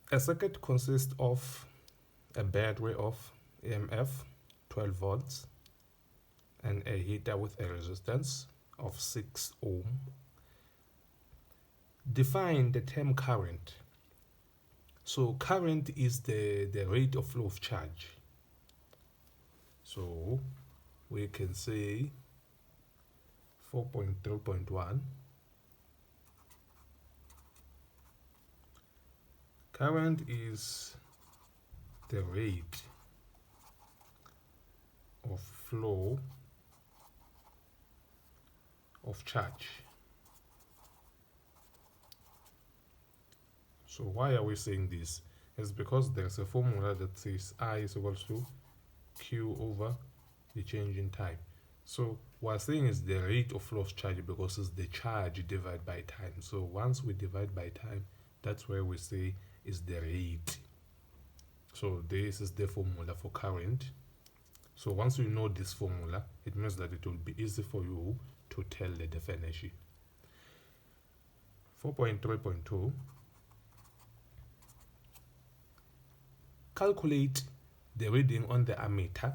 A circuit consists of a battery of EMF 12 volts and a heater with a resistance of 6 ohm. Define the term current. So current is the rate of flow of charge. So we can say 4.3.1. Current is the rate of flow of charge. So why are we saying this? It's because there's a formula that says I is equals to Q over the change in time. So we're saying is the rate of flow of charge because it's the charge divided by time. So once we divide by time, that's where we say is the rate. So this is the formula for current. So once you know this formula, it means that it will be easy for you to tell the definition. 4.3.2. Calculate the reading on the ammeter.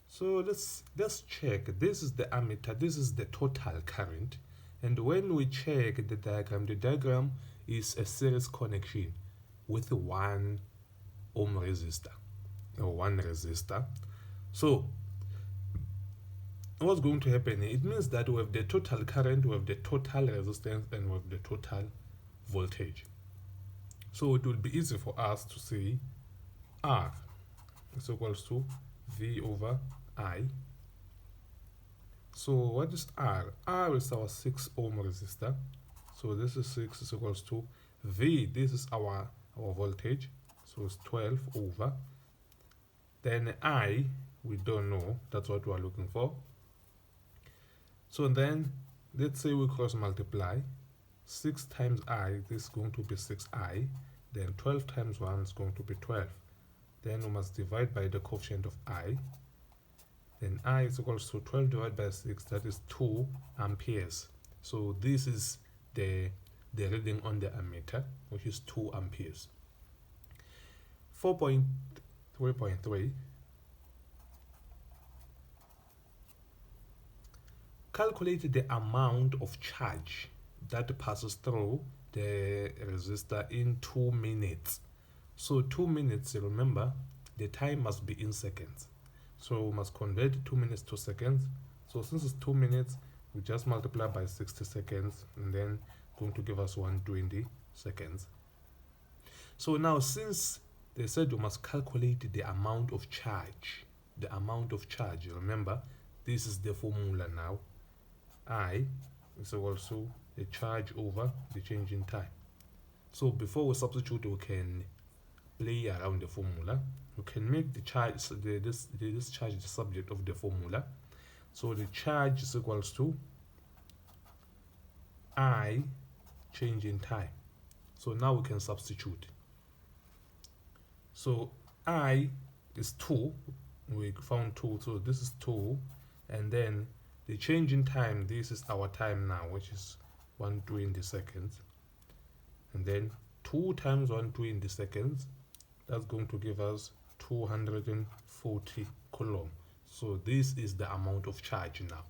So let's check. This is the ammeter. This is the total current. And when we check the diagram is a series connection with 1 ohm resistor or 1 resistor. So what's going to happen? It means that we have the total current, we have the total resistance, and we have the total voltage. So it will be easy for us to say R is equals to V over I. So what is R? R is our 6 ohm resistor. So this is 6 is equals to V. This is our voltage. So it's 12 over. Then I, we don't know. That's what we are looking for. So then let's say we cross multiply. 6 times I, this is going to be 6I. Then 12 times 1 is going to be 12. Then we must divide by the coefficient of I. Then I is equals to 12 divided by 6, that is 2 amperes. So this is the reading on the ammeter, which is 2 amperes. 4.3.3. Calculate the amount of charge that passes through the resistor in 2 minutes. So 2 minutes, remember, the time must be in seconds. So we must convert 2 minutes to seconds. So since it's 2 minutes, we just multiply by 60 seconds and then going to give us 120 seconds. So now since they said you must calculate the amount of charge, remember, this is the formula now. I is also the charge over the change in time. So before we substitute, we can play around the formula. You can make the charge, this charge the subject of the formula. So the charge is equals to I change in time. So now we can substitute. So I is 2. We found 2. So this is 2. And then the change in time, this is our time now, which is 120 seconds. And then 2 times 120 seconds, that's going to give us 240 coulomb. So this is the amount of charge now.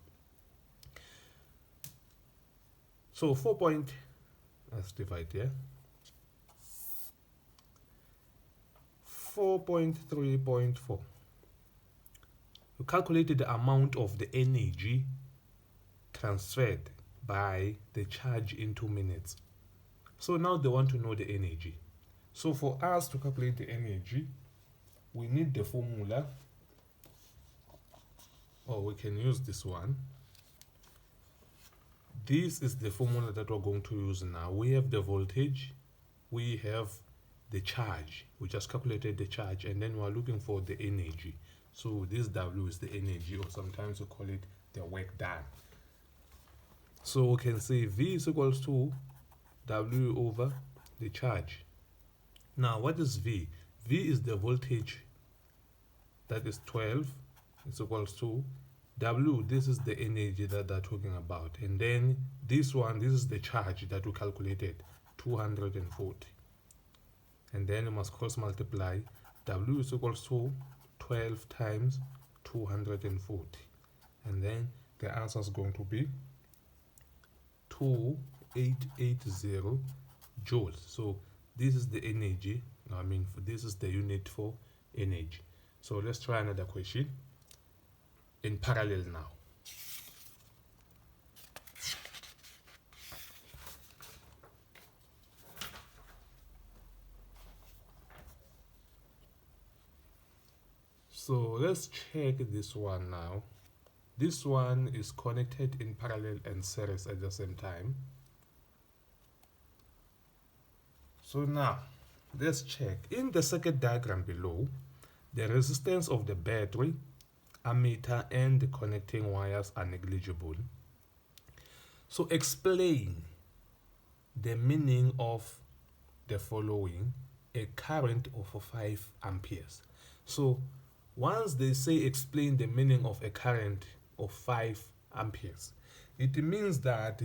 So let's divide here. 4.3.4. We calculated the amount of the energy transferred by the charge in 2 minutes. So now they want to know the energy. So for us to calculate the energy, we need the formula, or we can use this one. This is the formula that we're going to use now. We have the voltage, we have the charge. We just calculated the charge, and then we're looking for the energy. So this W is the energy, or sometimes we call it the work done. So we can say V is equals to W over the charge. Now what is V? V is the voltage, that is 12, is equals to W. This is the energy that they're talking about. And then this one, this is the charge that we calculated, 240. and then you must cross multiply. W is equals to 12 times 240, and then the answer is going to be 2880 joules. So this is the energy, this is the unit for energy. So let's try another question in parallel now. So let's check this one now. This one is connected in parallel and series at the same time. So now let's check. In the circuit diagram below, the resistance of the battery, ammeter, and the connecting wires are negligible. So explain the meaning of the following: a current of 5 amperes. So once they say explain the meaning of a current of 5 amperes, it means that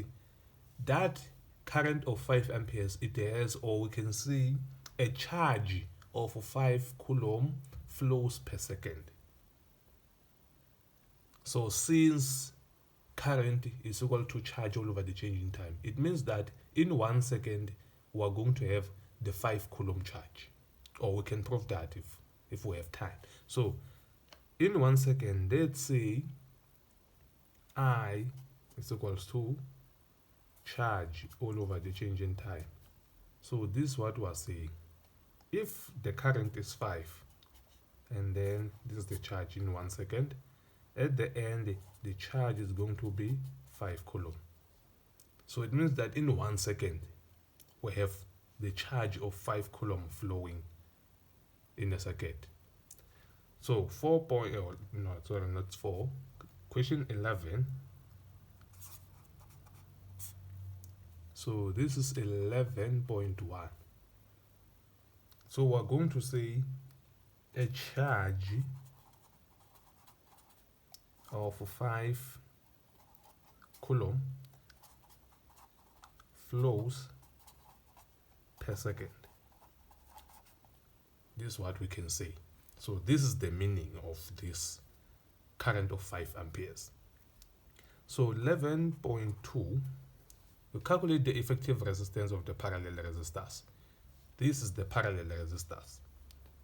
that current of 5 amperes, it has, or we can see, a charge of 5 coulomb flows per second. So since current is equal to charge all over the change in time, it means that in 1 second we are going to have the 5 coulomb charge, or we can prove that if we have time. So in 1 second, let's say I is equals to charge all over the change in time. So this is what we are saying. If the current is 5, and then this is the charge in 1 second, at the end the charge is going to be 5 coulomb. So it means that in 1 second we have the charge of 5 coulomb flowing in a circuit. So question 11. So this is 11.1. So we're going to say a charge of 5 coulomb flows per second. This is what we can say. So this is the meaning of this current of 5 amperes. So 11.2, we calculate the effective resistance of the parallel resistors. This is the parallel resistors.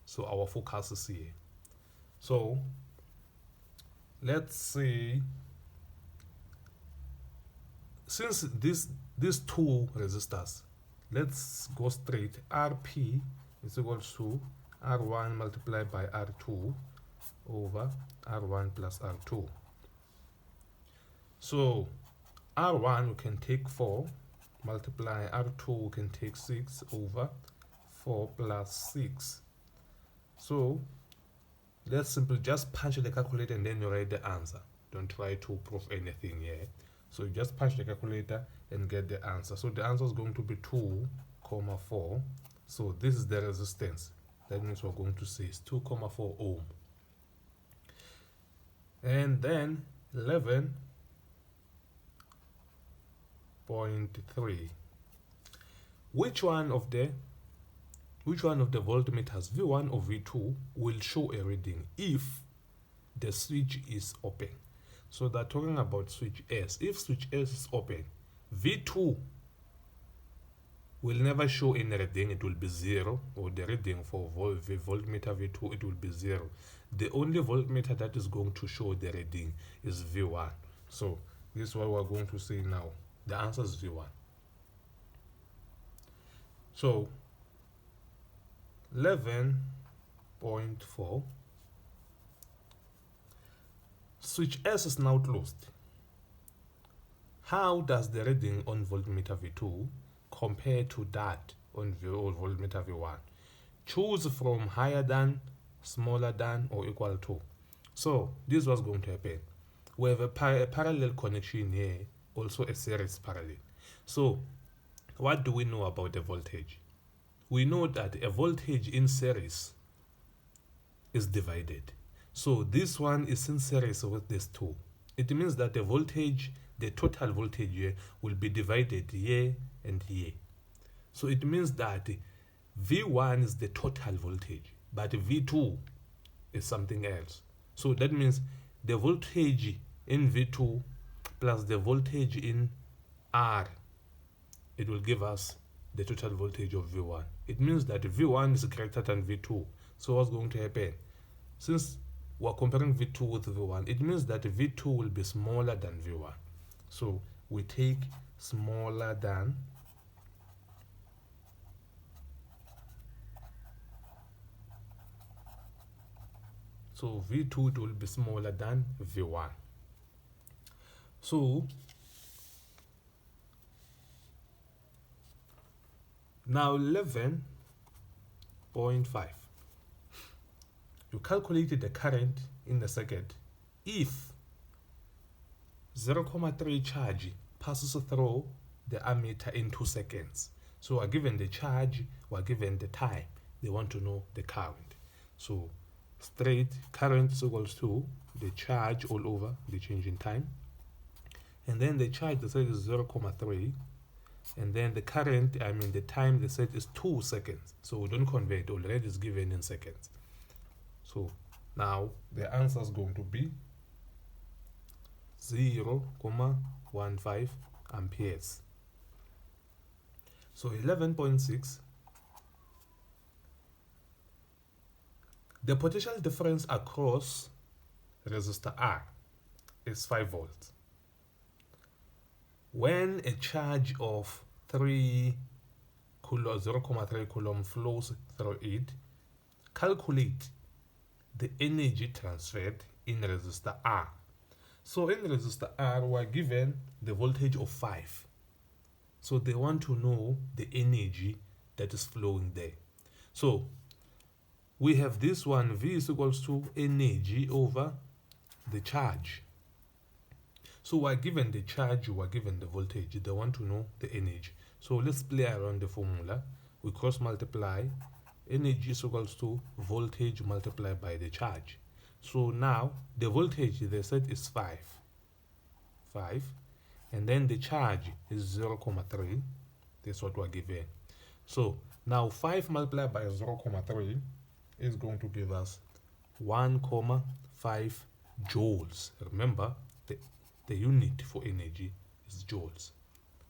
So our focus is here. So let's say, since these two resistors, let's go straight. Rp is equal to R1 multiplied by R2 over R1 plus R2. So R1 we can take 4, multiply R2 we can take 6 over 4 plus 6. So let's simply just punch the calculator and then you write the answer. Don't try to prove anything here. So you just punch the calculator and get the answer. So the answer is going to be 2,4. So this is the resistance. That means we're going to say it's 2,4 ohm. And then 11.3. Which one of the voltmeters, V1 or V2, will show a reading if the switch is open? So they're talking about switch S. If switch S is open, V2 will never show any reading. It will be 0, or the reading for voltmeter V2, it will be 0. The only voltmeter that is going to show the reading is V1. So this is what we're going to say now. The answer is V1. So 11.4, switch S is now closed. How does the reading on voltmeter V2 compare to that on voltmeter V1? Choose from higher than, smaller than, or equal to. So this is what's going to happen. We have a parallel connection here, also a series parallel. So what do we know about the voltage? We know that a voltage in series is divided. So this one is in series with this 2. It means that the voltage, the total voltage here, will be divided here and here. So it means that V1 is the total voltage, but V2 is something else. So that means the voltage in V2 plus the voltage in R, it will give us the total voltage of V1. It means that V1 is greater than V2. So what's going to happen? Since we're comparing V2 with V1, it means that V2 will be smaller than V1. So we take smaller than so V2 will be smaller than V1. So now 11.5. You calculated the current in the circuit if 0.3 charge passes through the ammeter in 2 seconds. So we're given the charge, we're given the time. They want to know the current. So straight current is equals to the charge all over the change in time. And then the charge, they said, is 0.3. And then the current, the time, they said, is 2 seconds. So we don't convert, already it's given in seconds. So now the answer is going to be 0.15 amperes. So 11.6, the potential difference across resistor R is 5 volts. When a charge of 0.3 coulomb flows through it, calculate the energy transferred in resistor R. So in resistor R, we're given the voltage of 5. So they want to know the energy that is flowing there. So we have this one, V is equals to energy over the charge. So we're given the charge, we're given the voltage. They want to know the energy. So let's play around the formula. We cross multiply. Energy is equals to voltage multiplied by the charge. So now the voltage they said is 5. And then the charge is 0.3. That's what we're given. So now 5 multiplied by 0.3 is going to give us 1.5 joules. Remember, the unit for energy is joules.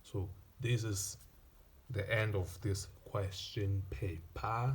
So this is the end of this question paper.